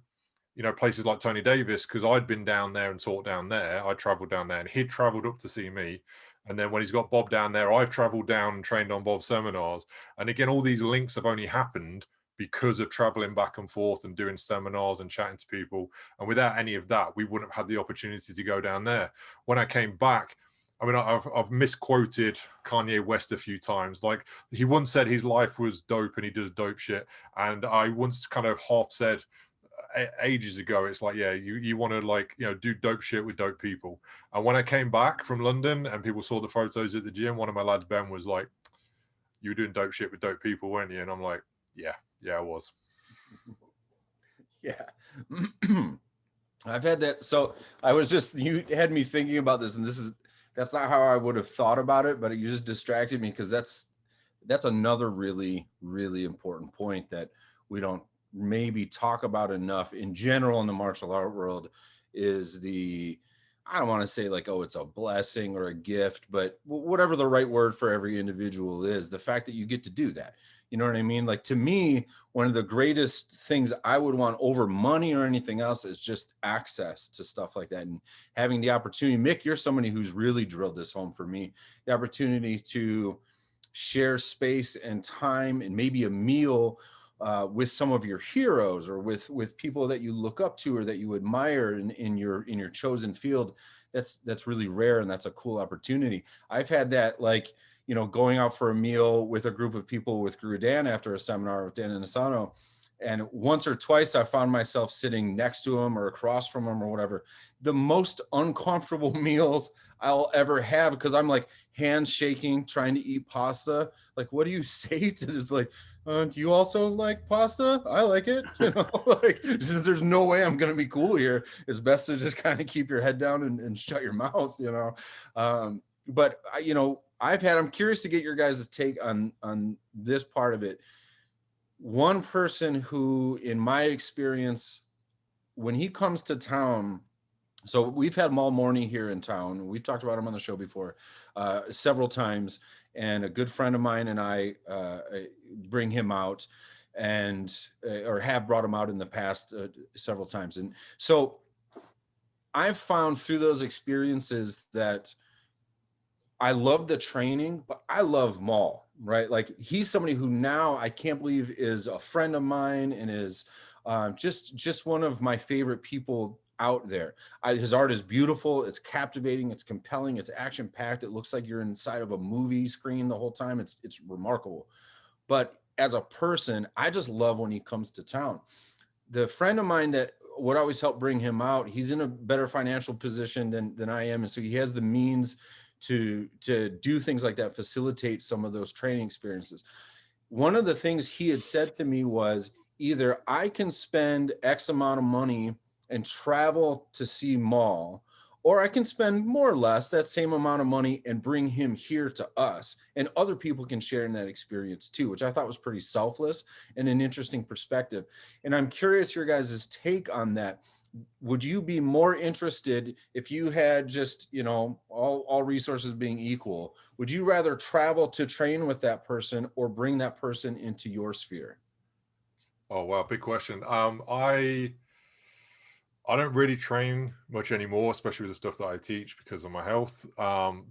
you know, places like Tony Davis because I'd been down there and taught down there. I traveled down there and he'd traveled up to see me. And then when he's got Bob down there, I've traveled down and trained on Bob's seminars. And again, all these links have only happened because of traveling back and forth and doing seminars and chatting to people. And without any of that, we wouldn't have had the opportunity to go down there. When I came back, I mean, I've misquoted Kanye West a few times. Like he once said his life was dope and he does dope shit. And I once kind of half said ages ago, it's like, yeah, you want to like, you know, do dope shit with dope people. And when I came back from London and people saw the photos at the gym, one of my lads, Ben, was like, you were doing dope shit with dope people, weren't you? And I'm like, yeah, I was. Yeah. I've had that. So you had me thinking about this, and that's not how I would have thought about it, but you just distracted me because that's another really, really important point that we don't maybe talk about enough in general in the martial art world is I don't want to say like, oh, it's a blessing or a gift, but whatever the right word for every individual is, the fact that you get to do that. You know what I mean? Like to me, one of the greatest things I would want over money or anything else is just access to stuff like that and having the opportunity. Mick, you're somebody who's really drilled this home for me, the opportunity to share space and time and maybe a meal with some of your heroes or with people that you look up to or that you admire in your chosen field. That's really rare, and that's a cool opportunity. I've had that, like, you know, going out for a meal with a group of people with Guru Dan after a seminar with Dan Inosanto, and once or twice I found myself sitting next to him or across from him or whatever. The most uncomfortable meals I'll ever have, because I'm like hands shaking trying to eat pasta. Like, what do you say to this? Like, do you also like pasta? I like it. You know, like, since there's no way I'm gonna be cool here, it's best to just kind of keep your head down and shut your mouth. You know, but you know, I'm curious to get your guys' take on this part of it. One person who, in my experience, when he comes to town, so we've had Mal Morney here in town. We've talked about him on the show before several times, and a good friend of mine and I bring him out or have brought him out in the past several times. And so I've found through those experiences that I love the training, but I love Mal, right? Like, he's somebody who now I can't believe is a friend of mine and is just one of my favorite people out there. His art is beautiful. It's captivating. It's compelling. It's action packed. It looks like you're inside of a movie screen the whole time. It's remarkable. But as a person, I just love when he comes to town. The friend of mine that what always helped bring him out, he's in a better financial position than I am. And so he has the means to do things like that, facilitate some of those training experiences. One of the things he had said to me was, either I can spend X amount of money and travel to see Maul, or I can spend more or less that same amount of money and bring him here to us, and other people can share in that experience too, which I thought was pretty selfless and an interesting perspective. And I'm curious your guys' take on that. Would you be more interested, if you had just, you know, all resources being equal, would you rather travel to train with that person or bring that person into your sphere? Oh wow, big question. I don't really train much anymore, especially with the stuff that I teach because of my health. And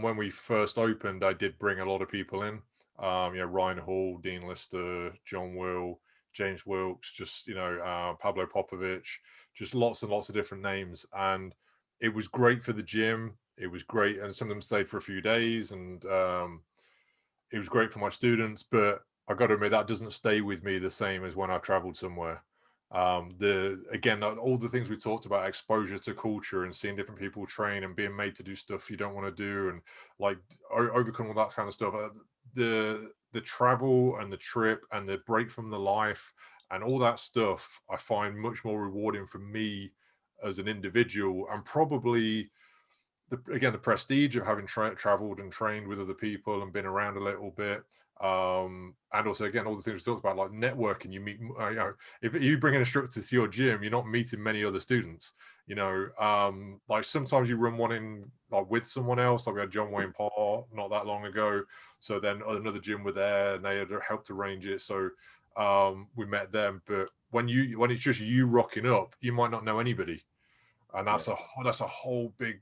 when we first opened, I did bring a lot of people in. Ryan Hall, Dean Lister, John Will, James Wilkes, just Pablo Popovich, just lots and lots of different names. And it was great for the gym. It was great, and some of them stayed for a few days, and it was great for my students. But I got to admit, that doesn't stay with me the same as when I've traveled somewhere. All the things we talked about, exposure to culture and seeing different people train and being made to do stuff you don't want to do, and like overcome all that kind of stuff. The travel and the trip and the break from the life and all that stuff, I find much more rewarding for me as an individual, and probably the prestige of having traveled and trained with other people and been around a little bit. And also, again, all the things we talked about, like networking. You meet, if you bring an instructor to your gym, you're not meeting many other students. Like sometimes you run one in like with someone else. Like we had John Wayne Parr not that long ago. So then another gym were there, and they had helped arrange it. So we met them. But when it's just you rocking up, you might not know anybody, and that's a whole big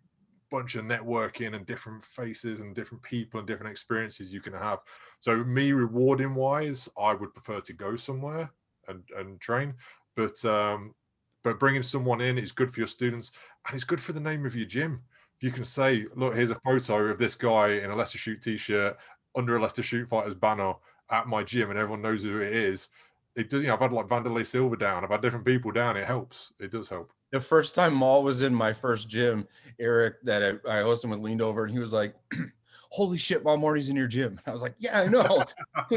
bunch of networking and different faces and different people and different experiences you can have. So me, rewarding wise, I would prefer to go somewhere and train, but bringing someone in is good for your students, and it's good for the name of your gym. You can say, look, here's a photo of this guy in a Leicester Shoot t-shirt under a Leicester Shoot Fighters banner at my gym, and everyone knows who it is. It does. I've had like Vanderlei Silva down. I've had different people down. It helps. It does help. The first time Maul was in my first gym, Eric, that I hosted him with, leaned over and he was like, holy shit, Maul Morty's in your gym. And I was like, yeah, I know.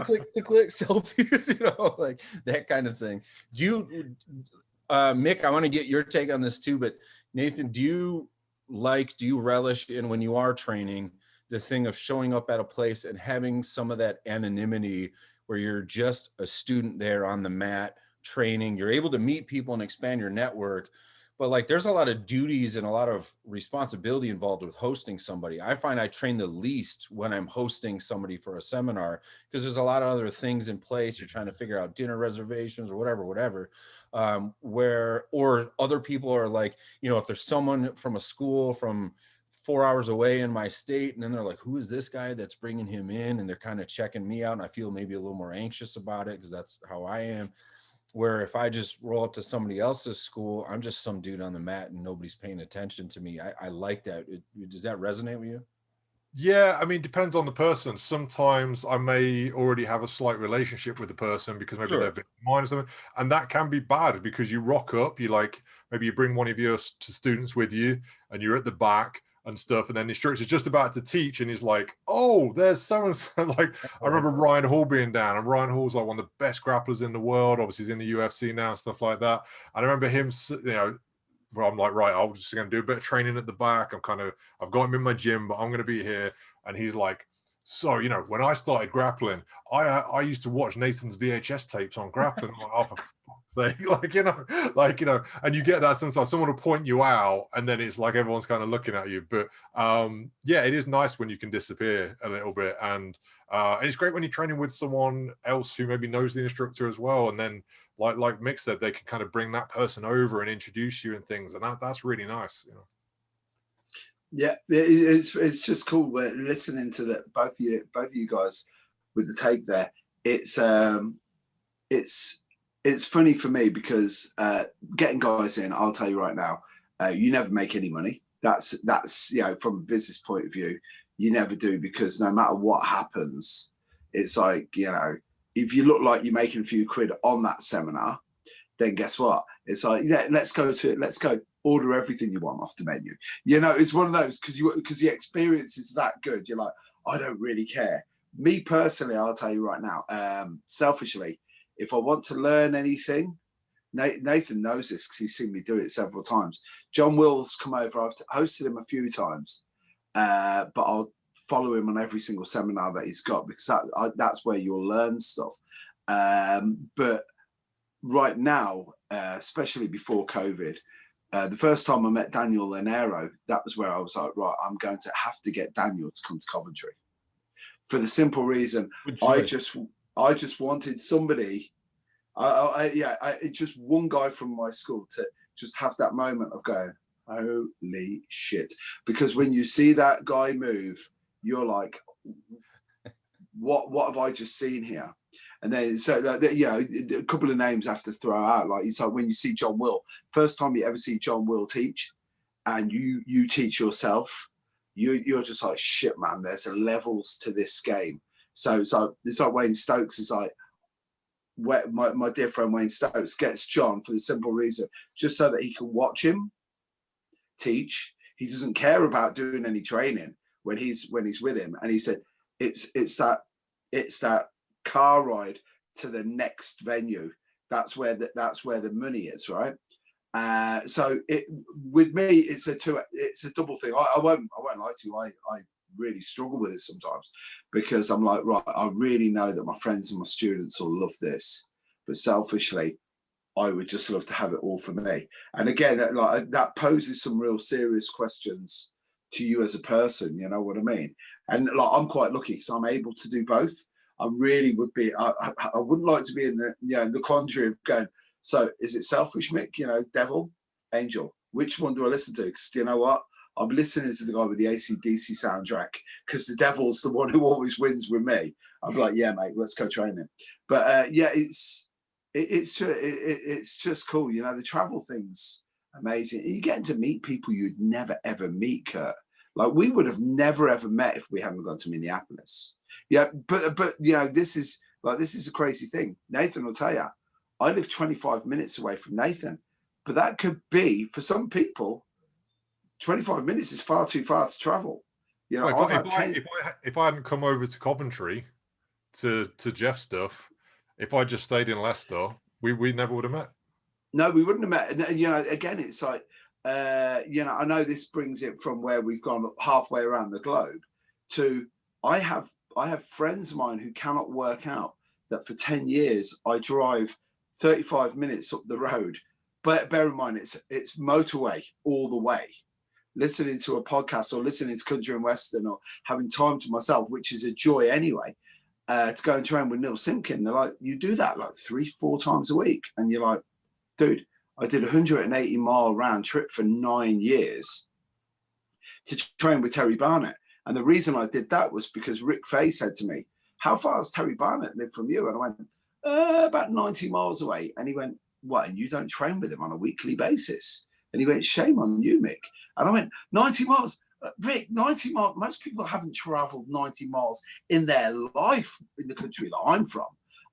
click, selfies, like that kind of thing. Do you, Mick, I want to get your take on this too, but Nathan, do you relish in, when you are training, the thing of showing up at a place and having some of that anonymity where you're just a student there on the mat training, you're able to meet people and expand your network, but like there's a lot of duties and a lot of responsibility involved with hosting somebody. I find I train the least when I'm hosting somebody for a seminar, because there's a lot of other things in place. You're trying to figure out dinner reservations or whatever, or other people are like, if there's someone from a school from 4 hours away in my state, and then they're like, who is this guy that's bringing him in? And they're kind of checking me out, and I feel maybe a little more anxious about it because that's how I am. Where if I just roll up to somebody else's school, I'm just some dude on the mat and nobody's paying attention to me. I like that. Does that resonate with you? Yeah, I mean, depends on the person. Sometimes I may already have a slight relationship with the person because maybe they've been mine or something, and that can be bad because you rock up, maybe you bring one of your students with you, and you're at the back and stuff, and then the instructor's just about to teach, and he's like, "Oh, there's so and so." Like I remember Ryan Hall being down, and Ryan Hall's like one of the best grapplers in the world. Obviously, he's in the UFC now and stuff like that. And I remember him, well, I'm like, right, I'm just going to do a bit of training at the back. I've got him in my gym, but I'm going to be here. And he's like, so, when I started grappling, I used to watch Nathan's VHS tapes on grappling. I'm like, oh, for fuck's sake. And you get that sense like someone will point you out, and then it's like everyone's kind of looking at you. But it is nice when you can disappear a little bit. And it's great when you're training with someone else who maybe knows the instructor as well. And then like Mick said, they can kind of bring that person over and introduce you and things, and that's really nice. Yeah, it's just cool. We're listening to that, both of you guys with the take there. It's funny for me because getting guys in, I'll tell you right now, you never make any money. That's from a business point of view, you never do, because no matter what happens, it's like, if you look like you're making a few quid on that seminar, then guess what? It's like, yeah, let's go order everything you want off the menu. It's one of those, because the experience is that good. You're like, I don't really care. Me personally, I'll tell you right now, selfishly, if I want to learn anything, Nathan knows this because he's seen me do it several times. John Will's come over. I've hosted him a few times, but I'll follow him on every single seminar that he's got, because that's where you'll learn stuff. But right now, especially before COVID, the first time I met Daniel Lanero, that was where I was like, right, I'm going to have to get Daniel to come to Coventry, for the simple reason I just wanted somebody. Just one guy from my school to just have that moment of going, holy shit. Because when you see that guy move, you're like, what have I just seen here? And then, a couple of names I have to throw out. Like, it's like when you see John Will, first time you ever see John Will teach, and you teach yourself, you're just like, shit, man, there's levels to this game. So it's like Wayne Stokes is like, my dear friend Wayne Stokes gets John for the simple reason, just so that he can watch him teach. He doesn't care about doing any training when he's with him. And he said, it's that car ride to the next venue. That's where the money is, right? So with me, it's a double thing. I won't lie to you. I really struggle with it sometimes, because I'm like, right, I really know that my friends and my students will love this, but selfishly, I would just love to have it all for me. And again, that poses some real serious questions to you as a person. You know what I mean? And I'm quite lucky because I'm able to do both. I really would be. I wouldn't like to be in the quandary of going, so is it selfish, Mick? Devil, angel? Which one do I listen to? Because you know what? I'm listening to the guy with the AC/DC soundtrack, because the devil's the one who always wins with me. I'm like, yeah, mate, let's go training. But it's just cool. The travel thing's amazing. You're getting to meet people you'd never ever meet, Kurt. Like, we would have never ever met if we hadn't gone to Minneapolis. Yeah, but this is a crazy thing. Nathan will tell you, I live 25 minutes away from Nathan, but that could be, for some people, 25 minutes is far too far to travel. If I hadn't come over to Coventry to Jeff's stuff, if I just stayed in Leicester, we never would have met. No, we wouldn't have met. And, again, it's like, I know this brings it from where we've gone halfway around the globe to, I have friends of mine who cannot work out that for 10 years I drive 35 minutes up the road. But bear in mind, it's motorway all the way. Listening to a podcast or listening to Country and Western or having time to myself, which is a joy anyway, to go and train with Neil Simpkin. They're like, you do that like 3-4 times a week. And you're like, dude, I did a 180-mile round trip for 9 years to train with Terry Barnett. And the reason I did that was because Rick Fay said to me, how far does Terry Barnett live from you? And I went, about 90 miles away. And he went, what, and you don't train with him on a weekly basis? And he went, shame on you, Mick. And I went, 90 miles? Rick, 90 miles? Most people haven't traveled 90 miles in their life in the country that I'm from.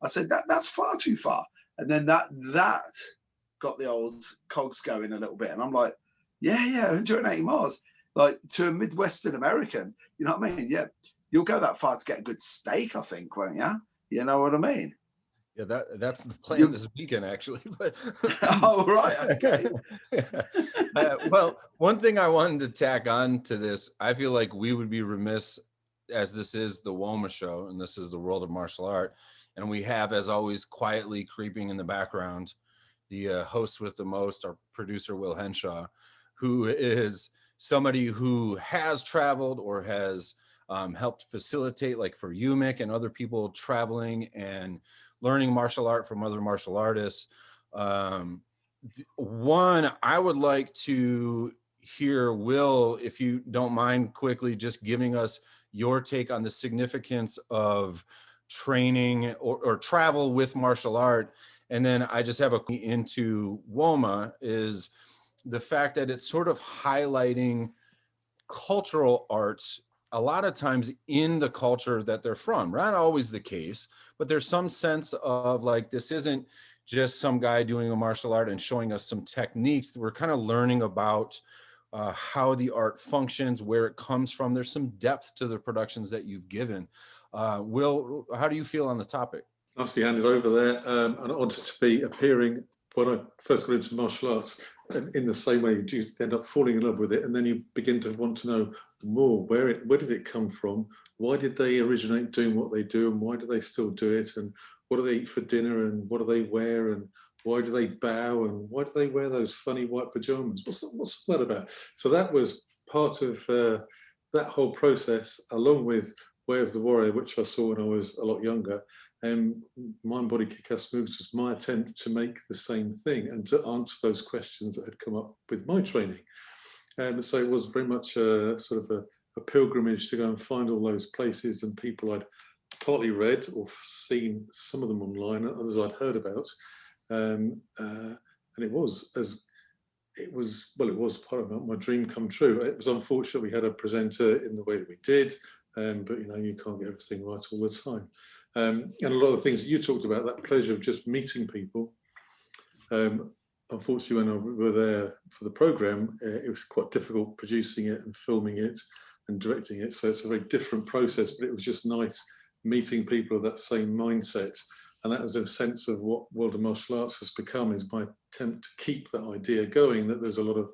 I said, that's far too far. And then that got the old cogs going a little bit. And I'm like, yeah, 180 miles. Like, to a Midwestern American, you know what I mean? Yeah, you'll go that far to get a good steak, I think, won't you? You know what I mean? Yeah, that's the plan this weekend, actually. But oh, right, okay. Well, one thing I wanted to tack on to this, I feel like we would be remiss, as this is the WOMA show, and this is the world of martial art, and we have, as always, quietly creeping in the background, the host with the most, our producer, Will Henshaw, who is somebody who has traveled or has helped facilitate, like for you, Mick, and other people traveling and learning martial art from other martial artists. One, I would like to hear, Will, if you don't mind, quickly just giving us your take on the significance of training or travel with martial art. And then I just have into WOMA is the fact that it's sort of highlighting cultural arts a lot of times in the culture that they're from. Not always the case, but there's some sense of like, this isn't just some guy doing a martial art and showing us some techniques. We're kind of learning about how the art functions, where it comes from. There's some depth to the productions that you've given. Will, how do you feel on the topic? Nicely handed over there, and I wanted to be appearing when I first got into martial arts. And in the same way, you end up falling in love with it, and then you begin to want to know more. Where did it come from? Why did they originate doing what they do, and why do they still do it? And what do they eat for dinner, and what do they wear, and why do they bow, and why do they wear those funny white pajamas? What's that about? So that was part of that whole process, along with Way of the Warrior, which I saw when I was a lot younger. Mind Body Kick-Ass Moves was my attempt to make the same thing and to answer those questions that had come up with my training. So it was very much a sort of a pilgrimage to go and find all those places and people I'd partly read or seen, some of them online, others I'd heard about. And it was part of my dream come true. It was unfortunate we had a presenter in the way that we did. But you can't get everything right all the time. And a lot of the things that you talked about, that pleasure of just meeting people. Unfortunately, when we were there for the program, it was quite difficult producing it and filming it and directing it. So it's a very different process, but it was just nice meeting people of that same mindset. And that was a sense of what World of Martial Arts has become, is my attempt to keep that idea going, that there's a lot of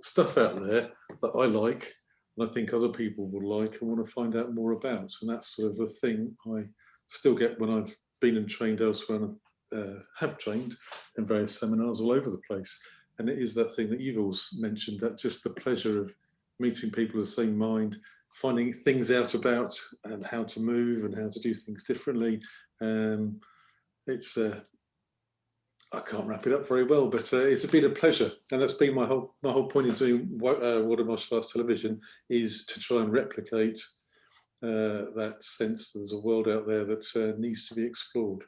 stuff out there that I like, and I think other people will like and want to find out more about. And that's sort of the thing I still get when I've been and trained elsewhere, and have trained in various seminars all over the place. And it is that thing that you've all mentioned, that just the pleasure of meeting people of the same mind, finding things out about and how to move and how to do things differently. I can't wrap it up very well, but it's been a pleasure, and that's been my whole point in doing World of Martial Arts television, is to try and replicate that sense that there's a world out there that needs to be explored.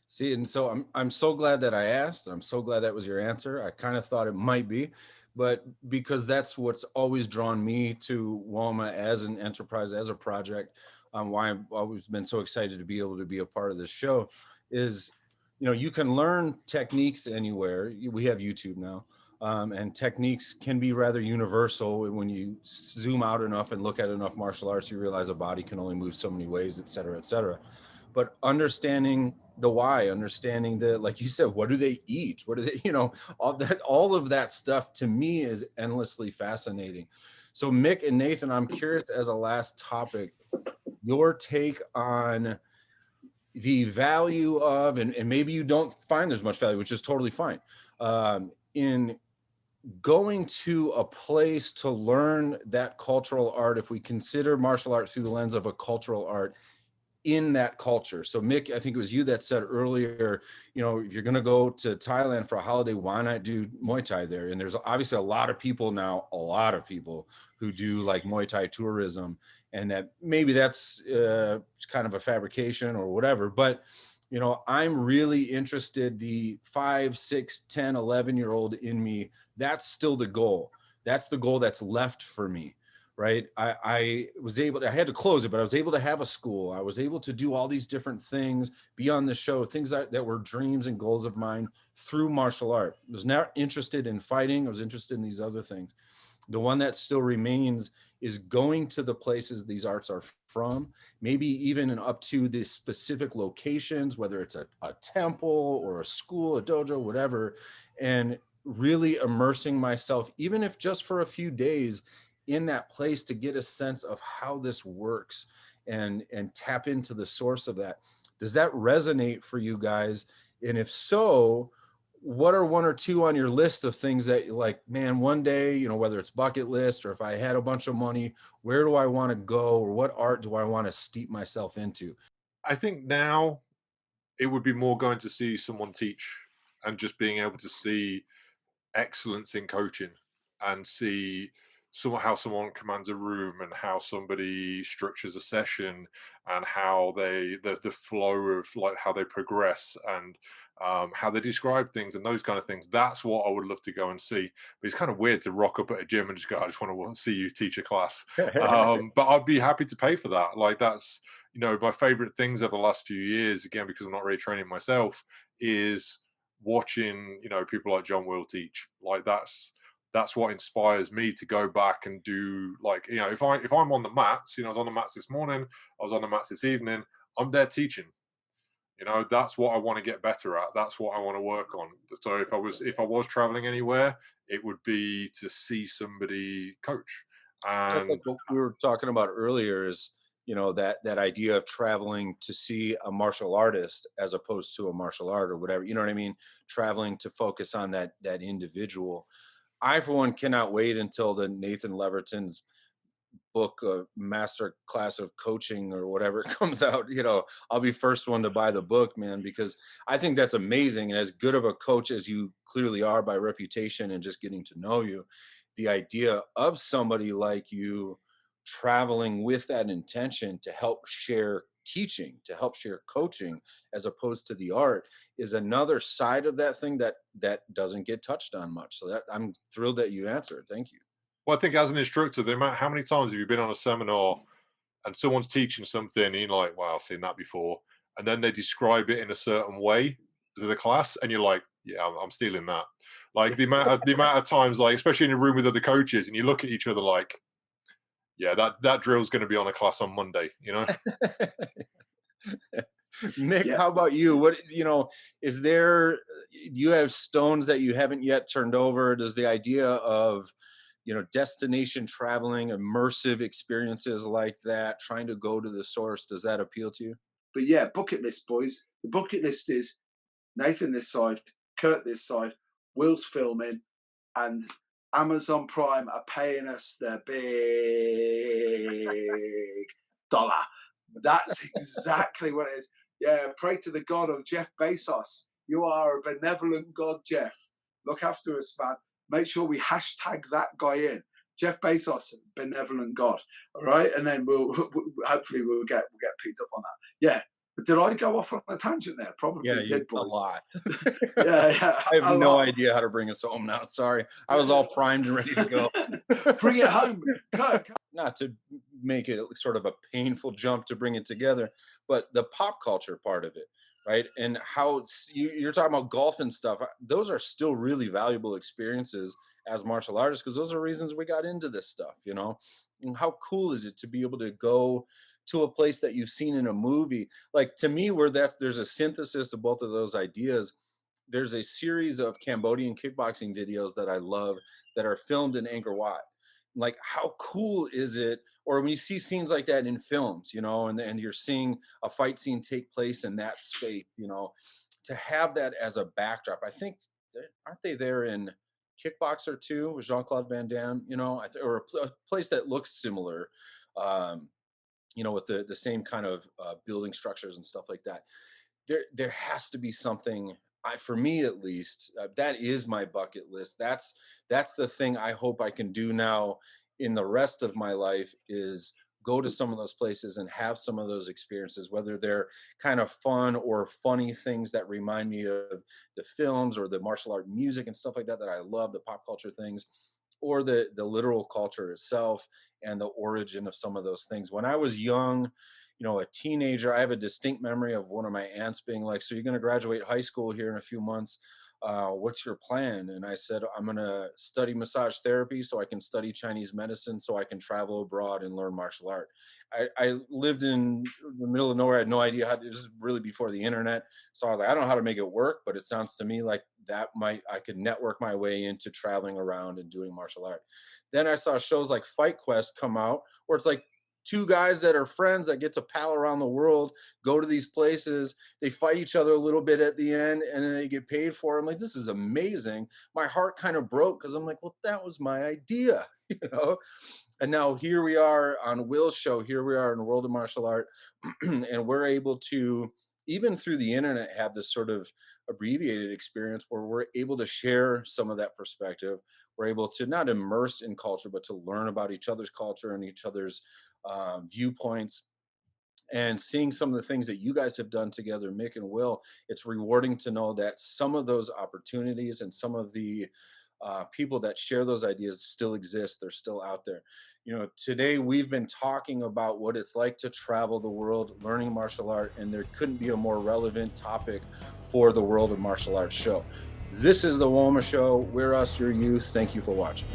See, and so I'm so glad that I asked. I'm so glad that was your answer. I kind of thought it might be, but because that's what's always drawn me to WOMA as an enterprise, as a project, why I've always been so excited to be able to be a part of this show is, you can learn techniques anywhere. We have YouTube now, and techniques can be rather universal. When you zoom out enough and look at enough martial arts, you realize a body can only move so many ways, et cetera, et cetera. But understanding the why, understanding the, like you said, what do they eat? What do they, all of that stuff to me is endlessly fascinating. So Mick and Nathan, I'm curious, as a last topic, your take on the value of, and maybe you don't find there's much value, which is totally fine, in going to a place to learn that cultural art, if we consider martial art through the lens of a cultural art in that culture. So Mick, I think it was you that said earlier, if you're going to go to Thailand for a holiday, why not do Muay Thai there? And there's obviously a lot of people who do like Muay Thai tourism, and that maybe that's kind of a fabrication or whatever. But, I'm really interested, the 5, 6, 10, 11-year-old in me, that's still the goal. That's the goal that's left for me. Right. I had to close it, but I was able to have a school. I was able to do all these different things, be on the show, things that were dreams and goals of mine through martial art. I was not interested in fighting. I was interested in these other things. The one that still remains is going to the places these arts are from, maybe even up to the specific locations, whether it's a temple or a school, a dojo, whatever, and really immersing myself, even if just for a few days, in that place, to get a sense of how this works and tap into the source of that. Does that resonate for you guys? And if so, what are 1 or 2 on your list of things that you're like, man, one day, whether it's bucket list or if I had a bunch of money, where do I want to go, or what art do I want to steep myself into? I think now it would be more going to see someone teach and just being able to see excellence in coaching and see how someone commands a room and how somebody structures a session and how the flow of like how they progress and how they describe things and those kind of things. That's what I would love to go and see. But it's kind of weird to rock up at a gym and just go, I just want to see you teach a class. But I'd be happy to pay for that. Like that's, my favorite things over the last few years, again, because I'm not really training myself, is watching, people like John Will teach. Like that's what inspires me to go back and do, like, if I'm on the mats, I was on the mats this morning, I was on the mats this evening, I'm there teaching. That's what I want to get better at. That's what I want to work on. So if I was traveling anywhere, it would be to see somebody coach. Just like And what we were talking about earlier is, that idea of traveling to see a martial artist as opposed to a martial art or whatever, you know what I mean? Traveling to focus on that individual. I, for one, cannot wait until the Nathan Leverton's book, Master Class of Coaching or whatever comes out. I'll be first one to buy the book, man, because I think that's amazing. And as good of a coach as you clearly are by reputation and just getting to know you, the idea of somebody like you traveling with that intention to help share teaching, to help share coaching, as opposed to the art, is another side of that thing that doesn't get touched on much. So that I'm thrilled that you answered. Thank you. well, I think as an instructor, how many times have you been on a seminar and someone's teaching something and you're like, wow, I've seen that before. And then they describe it in a certain way to the class and you're like, yeah, I'm stealing that. Like the amount of times, like, especially in a room with other coaches, and you look at each other like, yeah, that drill's going to be on a class on Monday. Mick, Yeah. how about you? What, is there, do you have stones that you haven't yet turned over? Does the idea of, destination traveling, immersive experiences like that, trying to go to the source, does that appeal to you? But yeah, bucket list, boys. The bucket list is Nathan this side, Kurt this side, Will's filming, and Amazon Prime are paying us the big dollar. That's exactly what it is. Yeah, pray to the God of Jeff Bezos. You are a benevolent God, Jeff. Look after us, man. Make sure we hashtag that guy in. Jeff Bezos, benevolent God. All right, and then we'll hopefully we'll get picked up on that. Yeah. But did I go off on a tangent there? Probably Yeah, did, a boys. lot. Yeah. I have no idea how to bring us home now. Sorry. I was all primed and ready to go. Bring it home, Kurt. Not to make it sort of a painful jump to bring it together, but the pop culture part of it, right? And how you're talking about golf and stuff. Those are still really valuable experiences as martial artists, because those are reasons we got into this stuff, And how cool is it to be able to go to a place that you've seen in a movie? Like, to me, where there's a synthesis of both of those ideas. There's a series of Cambodian kickboxing videos that I love that are filmed in Angkor Wat. Like, how cool is it? Or when you see scenes like that in films, and you're seeing a fight scene take place in that space, to have that as a backdrop. I think, aren't they there in Kickboxer 2 with Jean-Claude Van Damme, or a place that looks similar, with the same kind of building structures and stuff like that. There has to be something, for me at least, that is my bucket list. That's the thing I hope I can do now in the rest of my life, is go to some of those places and have some of those experiences, whether they're kind of fun or funny things that remind me of the films or the martial art music and stuff like that I love, the pop culture things, or the literal culture itself and the origin of some of those things. When I was young, a teenager, I have a distinct memory of one of my aunts being like, so you're going to graduate high school here in a few months. What's your plan? And I said, I'm going to study massage therapy so I can study Chinese medicine so I can travel abroad and learn martial art. I lived in the middle of nowhere. I had no idea how to, this is really before the internet. So I was like, I don't know how to make it work, but it sounds to me like I could network my way into traveling around and doing martial art. Then I saw shows like Fight Quest come out, where it's like two guys that are friends that get to pal around the world, go to these places, they fight each other a little bit at the end, and then they get paid for it. I'm like, this is amazing. My heart kind of broke, because I'm like, well, that was my idea, And now here we are on Will's show, here we are in the world of martial art, and we're able to, even through the internet, have this sort of abbreviated experience where we're able to share some of that perspective. We're able to not immerse in culture, but to learn about each other's culture and each other's viewpoints. And seeing some of the things that you guys have done together, Mick and Will, it's rewarding to know that some of those opportunities and some of the people that share those ideas still exist. They're still out there. You know, today we've been talking about what it's like to travel the world learning martial art, and there couldn't be a more relevant topic for the World of Martial Arts show. This is the WOMA Show. We're us, your youth. Thank you for watching.